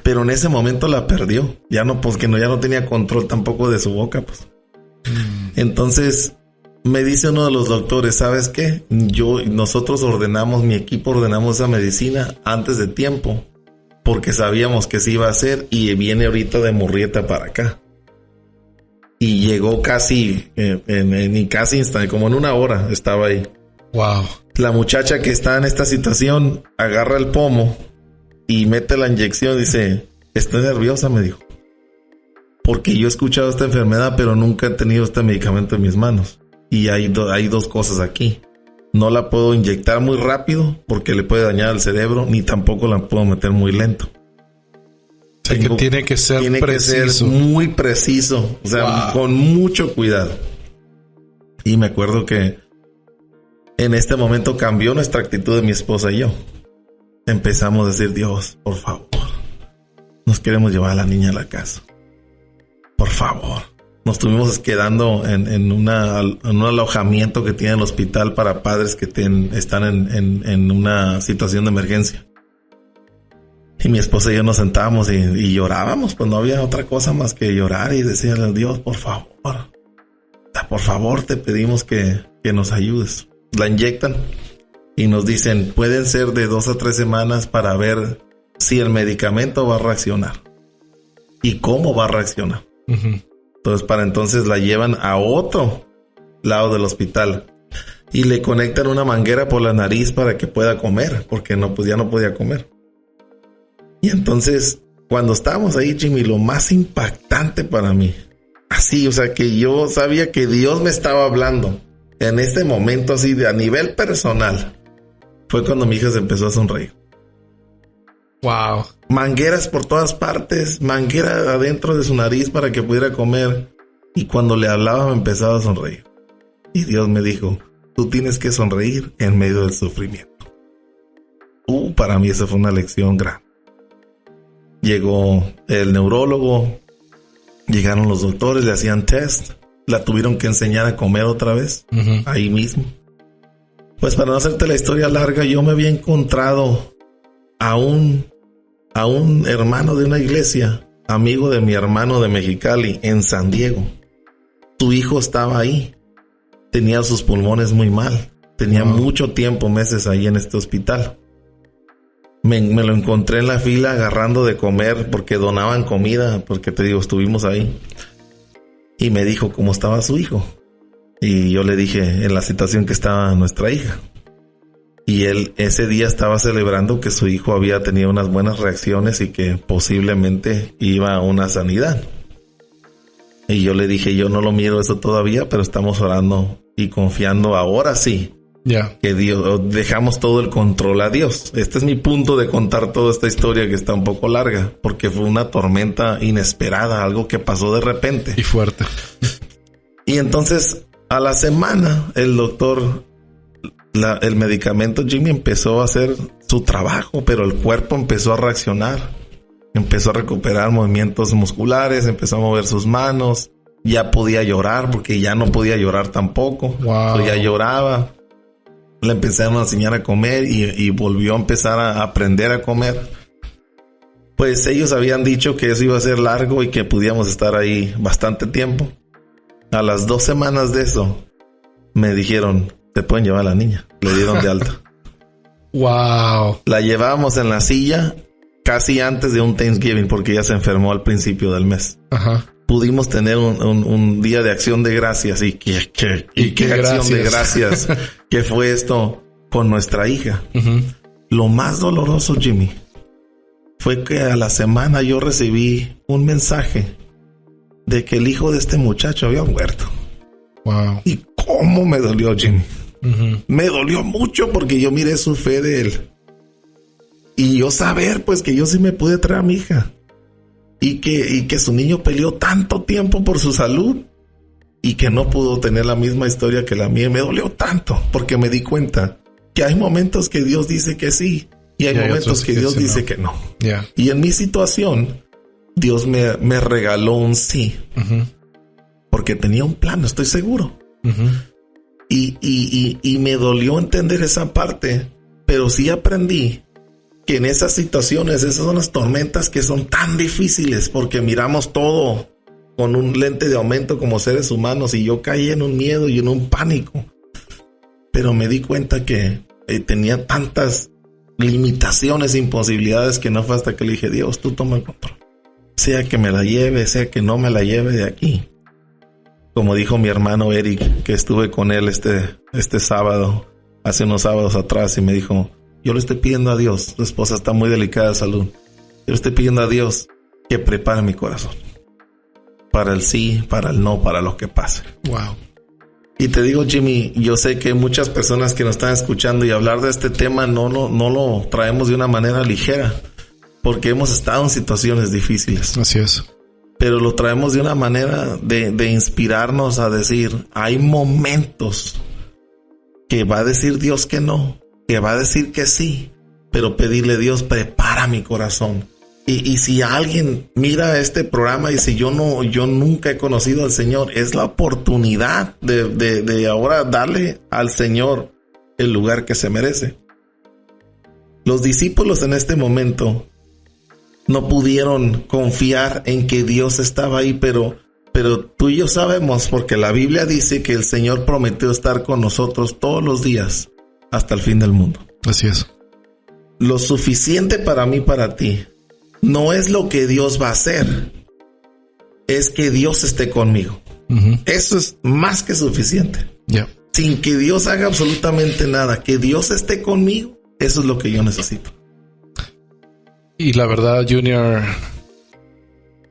pero en ese momento la perdió. Ya no tenía control tampoco de su boca, pues. Entonces me dice uno de los doctores, ¿sabes qué? Nosotros mi equipo ordenamos esa medicina antes de tiempo porque sabíamos que se iba a hacer y viene ahorita de Murrieta para acá. Y llegó casi como en 1 hora estaba ahí. Wow. La muchacha que está en esta situación agarra el pomo y mete la inyección. Dice, estoy nerviosa, me dijo, porque yo he escuchado esta enfermedad, pero nunca he tenido este medicamento en mis manos. Y hay 2 cosas aquí. No la puedo inyectar muy rápido porque le puede dañar el cerebro, ni tampoco la puedo meter muy lento. O sea, que tiene que ser preciso. Que ser muy preciso, o sea, con mucho cuidado. Y me acuerdo que en este momento cambió nuestra actitud de mi esposa y yo. Empezamos a decir, Dios, por favor, nos queremos llevar a la niña a la casa. Por favor. Nos estuvimos quedando en un alojamiento que tiene el hospital para padres que están en una situación de emergencia. Y mi esposa y yo nos sentábamos y llorábamos, pues no había otra cosa más que llorar y decirle a Dios, por favor, te pedimos que nos ayudes. La inyectan y nos dicen, pueden ser de 2 a 3 semanas para ver si el medicamento va a reaccionar y cómo va a reaccionar. Uh-huh. Entonces, para entonces la llevan a otro lado del hospital y le conectan una manguera por la nariz para que pueda comer, porque ya no podía comer. Y entonces, cuando estábamos ahí, Jimmy, lo más impactante para mí, así, o sea, que yo sabía que Dios me estaba hablando en este momento, así, a nivel personal, fue cuando mi hija se empezó a sonreír. Wow. Mangueras por todas partes, manguera adentro de su nariz para que pudiera comer. Y cuando le hablaba me empezaba a sonreír. Y Dios me dijo, tú tienes que sonreír en medio del sufrimiento. Para mí esa fue una lección grande. Llegó el neurólogo, llegaron los doctores, le hacían test, la tuvieron que enseñar a comer otra vez, uh-huh, ahí mismo. Pues para no hacerte la historia larga, yo me había encontrado a un hermano de una iglesia, amigo de mi hermano de Mexicali, en San Diego. Su hijo estaba ahí, tenía sus pulmones muy mal, tenía mucho tiempo, meses ahí en este hospital. Me lo encontré en la fila agarrando de comer porque donaban comida, porque te digo, estuvimos ahí. Y me dijo cómo estaba su hijo. Y yo le dije en la situación que estaba nuestra hija. Y él ese día estaba celebrando que su hijo había tenido unas buenas reacciones y que posiblemente iba a una sanidad. Y yo le dije, yo no lo miro eso todavía, pero estamos orando y confiando ahora sí. Que Dios, dejamos todo el control a Dios. Este es mi punto de contar toda esta historia que está un poco larga, porque fue una tormenta inesperada, algo que pasó de repente. Y fuerte. Y entonces, a la semana, el doctor, el medicamento Jimmy empezó a hacer su trabajo, pero el cuerpo empezó a reaccionar. Empezó a recuperar movimientos musculares, empezó a mover sus manos. Ya podía llorar, porque ya no podía llorar tampoco. Wow. Ya lloraba. Le empezaron a enseñar a comer y volvió a empezar a aprender a comer. Pues ellos habían dicho que eso iba a ser largo y que podíamos estar ahí bastante tiempo. A las 2 semanas de eso, me dijeron, te pueden llevar a la niña. Le dieron de alta. Wow. La llevábamos en la silla casi antes de un Thanksgiving porque ella se enfermó al principio del mes. Ajá. Pudimos tener un día de acción de gracias y qué acción de gracias que fue esto con nuestra hija. Uh-huh. Lo más doloroso, Jimmy, fue que a la semana yo recibí un mensaje de que el hijo de este muchacho había muerto. Wow. Y cómo me dolió, Jimmy. Uh-huh. Me dolió mucho porque yo miré su fe de él. Y yo saber, pues, que yo sí me pude traer a mi hija. Y que su niño peleó tanto tiempo por su salud y que no pudo tener la misma historia que la mía. Me dolió tanto porque me di cuenta que hay momentos que Dios dice que sí y hay momentos que Dios dice que no. Yeah. Y en mi situación, Dios me regaló un sí. Uh-huh. Porque tenía un plan, estoy seguro. Uh-huh. Y me dolió entender esa parte, pero sí aprendí que en esas situaciones, esas son las tormentas que son tan difíciles porque miramos todo con un lente de aumento como seres humanos y yo caí en un miedo y en un pánico. Pero me di cuenta que tenía tantas limitaciones, imposibilidades que no fue hasta que le dije, Dios, tú toma el control. Sea que me la lleve, sea que no me la lleve de aquí. Como dijo mi hermano Eric, que estuve con él este sábado, hace unos sábados atrás, y me dijo, yo le estoy pidiendo a Dios, su esposa está muy delicada de salud. Yo le estoy pidiendo a Dios que prepare mi corazón. Para el sí, para el no, para lo que pase. Wow. Y te digo, Jimmy, yo sé que muchas personas que nos están escuchando y hablar de este tema no lo traemos de una manera ligera. Porque hemos estado en situaciones difíciles. Así es. Pero lo traemos de una manera de inspirarnos a decir, hay momentos que va a decir Dios que no. Que va a decir que sí, pero pedirle a Dios, prepara mi corazón. Y si alguien mira este programa y si yo nunca he conocido al Señor, es la oportunidad de ahora darle al Señor el lugar que se merece. Los discípulos en este momento no pudieron confiar en que Dios estaba ahí, pero tú y yo sabemos, porque la Biblia dice que el Señor prometió estar con nosotros todos los días hasta el fin del mundo. Así es. Lo suficiente para mí, para ti, no es lo que Dios va a hacer, es que Dios esté conmigo. Uh-huh. Eso es más que suficiente. Yeah. Sin que Dios haga absolutamente nada, que Dios esté conmigo, eso es lo que yo necesito. Y la verdad, Junior,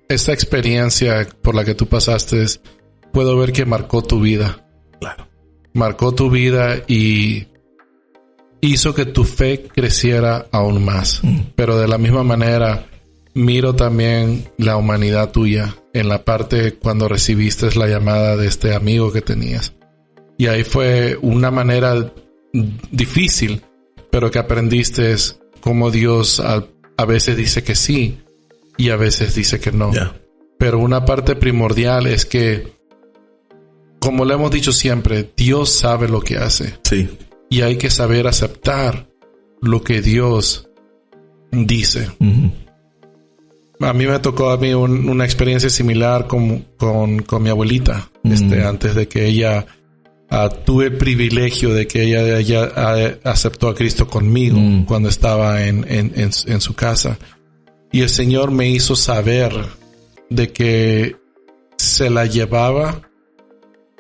esta experiencia por la que tú pasaste, puedo ver que marcó tu vida. Claro. Marcó tu vida y hizo que tu fe creciera aún más. Pero de la misma manera, miro también la humanidad tuya en la parte cuando recibiste la llamada de este amigo que tenías. Y ahí fue una manera difícil, pero que aprendiste cómo Dios a veces dice que sí y a veces dice que no. Yeah. Pero una parte primordial es que, como le hemos dicho siempre, Dios sabe lo que hace. Sí. Y hay que saber aceptar lo que Dios dice. Uh-huh. A mí me tocó una experiencia similar con mi abuelita. Uh-huh. Antes de que ella tuve el privilegio de que ella aceptó a Cristo conmigo cuando estaba en su casa. Y el Señor me hizo saber de que se la llevaba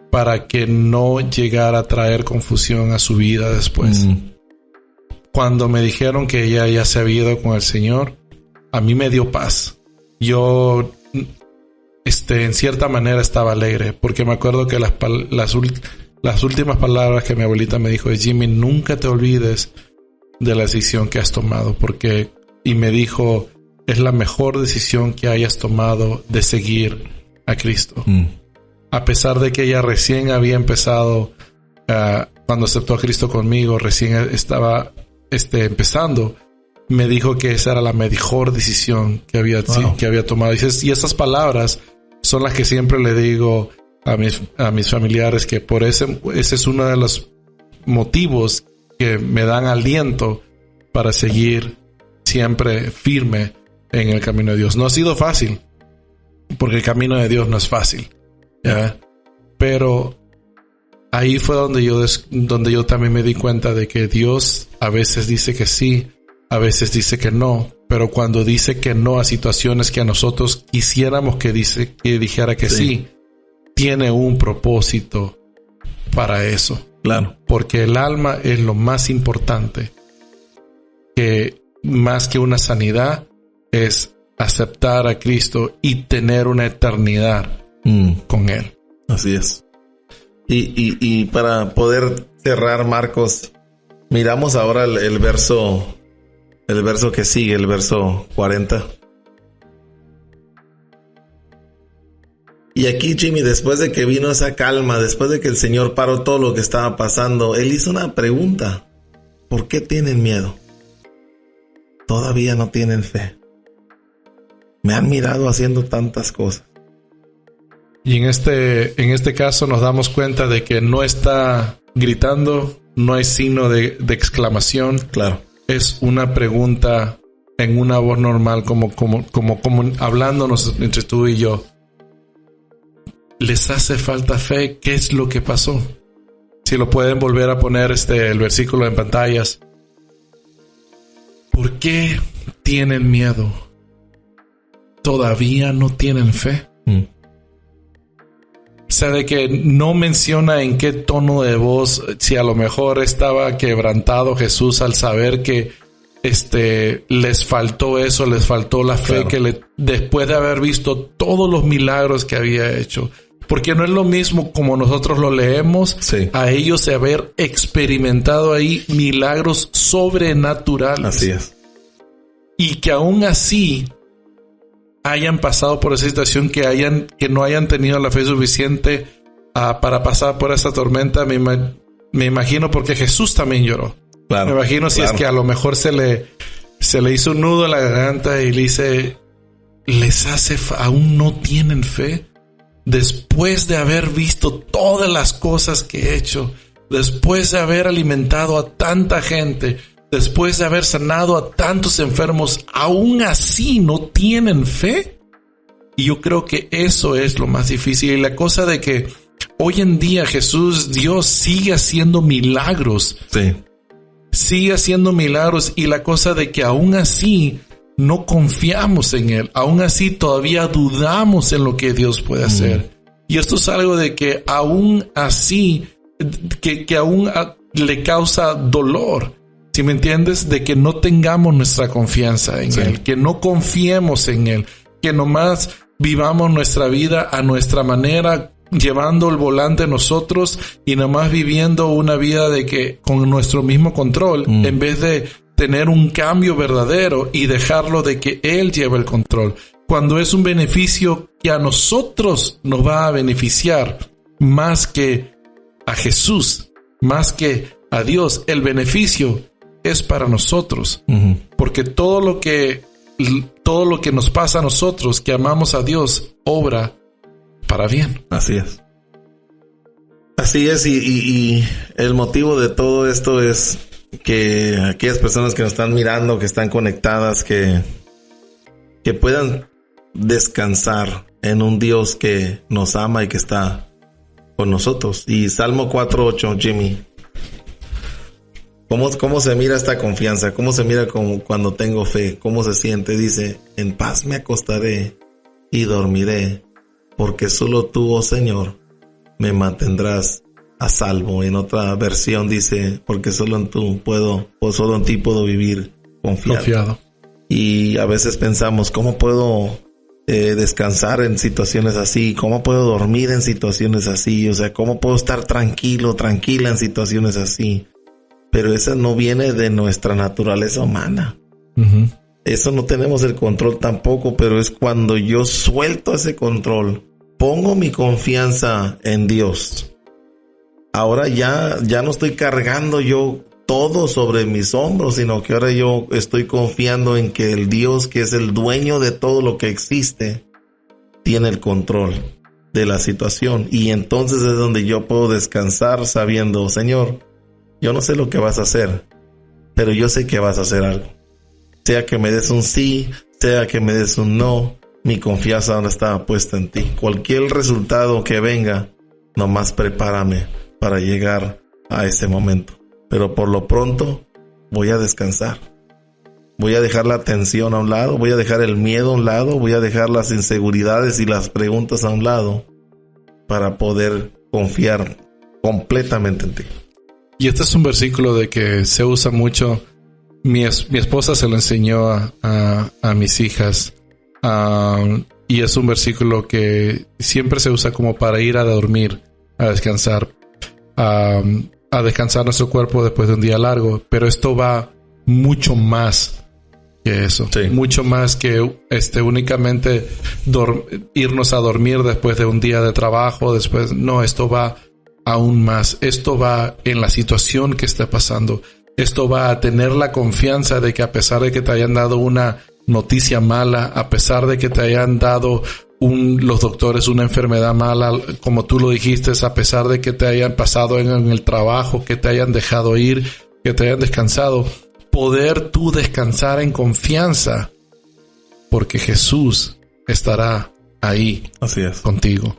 para que no llegara a traer confusión a su vida después. Cuando me dijeron que ella ya se había ido con el Señor, a mí me dio paz. Yo, en cierta manera estaba alegre, porque me acuerdo que las últimas palabras que mi abuelita me dijo es: Jimmy, nunca te olvides de la decisión que has tomado, y me dijo, es la mejor decisión que hayas tomado de seguir a Cristo. A pesar de que ella recién había empezado, cuando aceptó a Cristo conmigo, recién estaba empezando, me dijo que esa era la mejor decisión que había tomado. Y esas palabras son las que siempre le digo a mis familiares, que por ese es uno de los motivos que me dan aliento para seguir siempre firme en el camino de Dios. No ha sido fácil, porque el camino de Dios no es fácil, ¿ya? Pero ahí fue donde yo también me di cuenta de que Dios a veces dice que sí, a veces dice que no, pero cuando dice que no a situaciones que a nosotros quisiéramos que dijera que sí, tiene un propósito para eso. Claro. Porque el alma es lo más importante, que más que una sanidad es aceptar a Cristo y tener una eternidad con Él. Así es. Y para poder cerrar, Marcos, miramos ahora el verso que sigue, el verso 40. Y aquí, Jimmy, después de que vino esa calma, después de que el Señor paró todo lo que estaba pasando, Él hizo una pregunta: ¿por qué tienen miedo? Todavía no tienen fe. Me han mirado haciendo tantas cosas. Y en este caso nos damos cuenta de que no está gritando, no hay signo de exclamación. Claro. Es una pregunta en una voz normal, como hablándonos entre tú y yo. ¿Les hace falta fe? ¿Qué es lo que pasó? Si lo pueden volver a poner el versículo en pantallas. ¿Por qué tienen miedo? ¿Todavía no tienen fe? O sea, de que no menciona en qué tono de voz, si a lo mejor estaba quebrantado Jesús al saber que les faltó eso, les faltó la fe, claro, después de haber visto todos los milagros que había hecho. Porque no es lo mismo como nosotros lo leemos, a ellos de haber experimentado ahí milagros sobrenaturales. Así es. Y que aún así hayan pasado por esa situación, que no hayan tenido la fe suficiente para pasar por esa tormenta. Me imagino, porque Jesús también lloró. Claro, me imagino si es que a lo mejor se le hizo un nudo en la garganta y le dice: ¿aún no tienen fe? Después de haber visto todas las cosas que he hecho, después de haber alimentado a tanta gente, después de haber sanado a tantos enfermos, ¿aún así no tienen fe? Y yo creo que eso es lo más difícil. Y la cosa de que hoy en día Dios sigue haciendo milagros. Sí. Sigue haciendo milagros, y la cosa de que aún así no confiamos en Él. Aún así todavía dudamos en lo que Dios puede hacer. Y esto es algo de que aún así, que aún le causa dolor. ¿Sí me entiendes? De que no tengamos nuestra confianza en Él, que no confiemos en Él, que nomás vivamos nuestra vida a nuestra manera, llevando el volante nosotros y nomás viviendo una vida de que con nuestro mismo control, en vez de tener un cambio verdadero y dejarlo de que Él lleve el control. Cuando es un beneficio que a nosotros nos va a beneficiar más que a Jesús, más que a Dios, el beneficio es para nosotros. Porque todo lo que nos pasa a nosotros que amamos a Dios obra para bien. Así es. Así es, y el motivo de todo esto es que aquellas personas que nos están mirando, que están conectadas, que puedan descansar en un Dios que nos ama y que está con nosotros. Y Salmo 4:8, Jimmy. ¿Cómo se mira esta confianza? ¿Cómo se mira cuando tengo fe? ¿Cómo se siente? Dice, en paz me acostaré y dormiré, porque solo tú, oh Señor, me mantendrás a salvo. En otra versión dice, porque solo en ti puedo vivir confiado. Y a veces pensamos, ¿cómo puedo descansar en situaciones así? ¿Cómo puedo dormir en situaciones así? O sea, ¿cómo puedo estar tranquila en situaciones así? Pero eso no viene de nuestra naturaleza humana. Uh-huh. Eso no tenemos el control tampoco, pero es cuando yo suelto ese control, pongo mi confianza en Dios. Ahora ya no estoy cargando yo todo sobre mis hombros, sino que ahora yo estoy confiando en que el Dios, que es el dueño de todo lo que existe, tiene el control de la situación. Y entonces es donde yo puedo descansar sabiendo, Señor, yo no sé lo que vas a hacer, pero yo sé que vas a hacer algo. Sea que me des un sí, sea que me des un no, mi confianza ahora está puesta en ti. Cualquier resultado que venga, nomás prepárame para llegar a ese momento. Pero por lo pronto voy a descansar. Voy a dejar la tensión a un lado, voy a dejar el miedo a un lado, voy a dejar las inseguridades y las preguntas a un lado para poder confiar completamente en ti. Y este es un versículo de que se usa mucho. Mi esposa se lo enseñó a mis hijas. Y es un versículo que siempre se usa como para ir a dormir, a descansar. A descansar nuestro cuerpo después de un día largo. Pero esto va mucho más que eso. Sí. Mucho más que únicamente irnos a dormir después de un día de trabajo. No, esto va aún más. Esto va en la situación que esté pasando. Esto va a tener la confianza de que a pesar de que te hayan dado una noticia mala, a pesar de que te hayan dado los doctores una enfermedad mala, como tú lo dijiste, a pesar de que te hayan pasado en el trabajo, que te hayan dejado ir, que te hayan descansado, poder tú descansar en confianza, porque Jesús estará ahí. Así es. Contigo.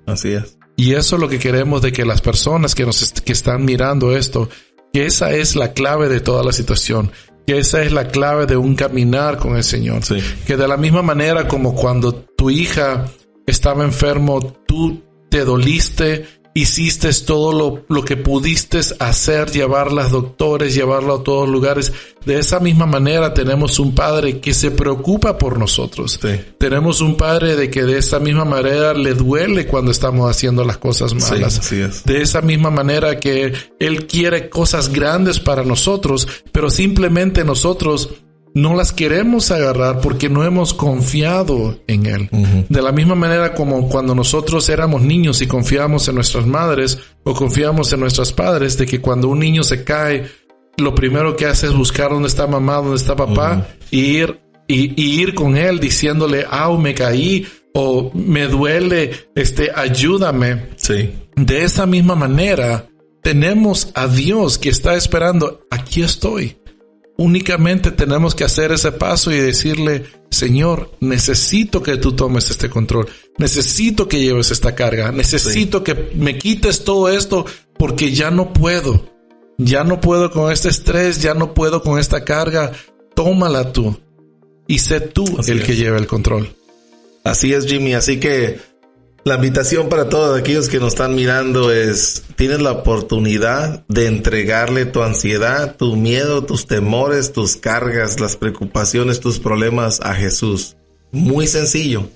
Así es. Y eso es lo que queremos de que las personas que están mirando esto, que esa es la clave de toda la situación, que esa es la clave de un caminar con el Señor. Sí. Que de la misma manera como cuando tu hija estaba enfermo, tú te doliste, hiciste todo lo que pudiste hacer, llevarla a doctores, llevarla a todos lugares. De esa misma manera tenemos un Padre que se preocupa por nosotros. Sí. Tenemos un Padre de que de esa misma manera le duele cuando estamos haciendo las cosas malas. Sí, así es. De esa misma manera que Él quiere cosas grandes para nosotros, pero simplemente nosotros no las queremos agarrar porque no hemos confiado en Él. Uh-huh. De la misma manera como cuando nosotros éramos niños y confiábamos en nuestras madres o confiábamos en nuestros padres, de que cuando un niño se cae, lo primero que hace es buscar dónde está mamá, dónde está papá, uh-huh. y ir con él diciéndole, me caí o me duele, ayúdame. Sí. De esa misma manera tenemos a Dios que está esperando, aquí estoy. Únicamente tenemos que hacer ese paso y decirle, Señor, necesito que tú tomes este control. Necesito que lleves esta carga. Necesito que me quites todo esto porque ya no puedo. Ya no puedo con este estrés. Ya no puedo con esta carga. Tómala tú. Y sé tú el que lleve el control. Así es, Jimmy. Así que la invitación para todos aquellos que nos están mirando es, tienes la oportunidad de entregarle tu ansiedad, tu miedo, tus temores, tus cargas, las preocupaciones, tus problemas a Jesús. Muy sencillo.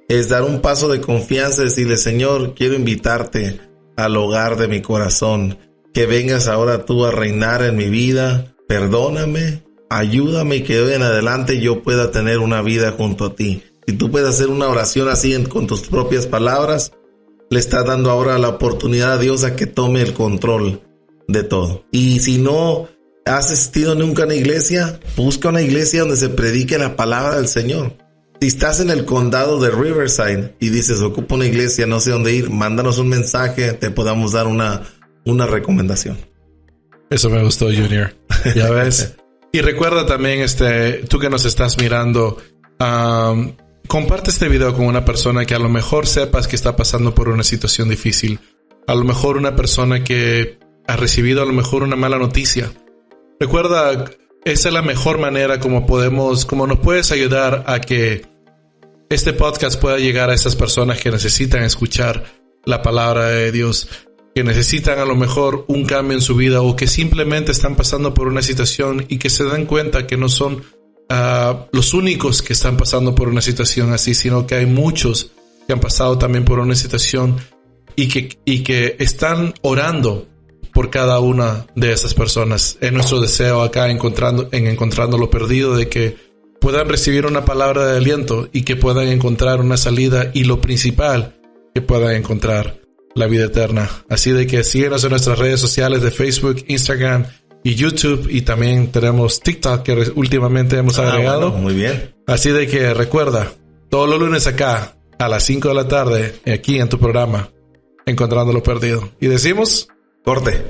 Es dar un paso de confianza y decirle, Señor, quiero invitarte al hogar de mi corazón. Que vengas ahora tú a reinar en mi vida. Perdóname, ayúdame y que de hoy en adelante yo pueda tener una vida junto a ti. Si tú puedes hacer una oración así con tus propias palabras, le estás dando ahora la oportunidad a Dios a que tome el control de todo. Y si no has asistido nunca a una iglesia, busca una iglesia donde se predique la palabra del Señor. Si estás en el condado de Riverside y dices, ocupo una iglesia, no sé dónde ir, mándanos un mensaje, te podamos dar una recomendación. Eso me gustó, Junior. Ya ves. Y recuerda también, tú que nos estás mirando, comparte este video con una persona que a lo mejor sepas que está pasando por una situación difícil. A lo mejor una persona que ha recibido a lo mejor una mala noticia. Recuerda, esa es la mejor manera como nos puedes ayudar a que este podcast pueda llegar a esas personas que necesitan escuchar la palabra de Dios, que necesitan a lo mejor un cambio en su vida o que simplemente están pasando por una situación y que se dan cuenta que no son los únicos que están pasando por una situación así, sino que hay muchos que han pasado también por una situación y que están orando por cada una de esas personas. Es nuestro deseo acá encontrando lo perdido, de que puedan recibir una palabra de aliento y que puedan encontrar una salida, y lo principal, que puedan encontrar la vida eterna. Así de que síguenos en nuestras redes sociales de Facebook, Instagram y YouTube, y también tenemos TikTok que últimamente hemos agregado. Bueno, muy bien. Así de que recuerda, todos los lunes acá a las 5 de la tarde, aquí en tu programa Encontrando lo Perdido. Y decimos... Corte.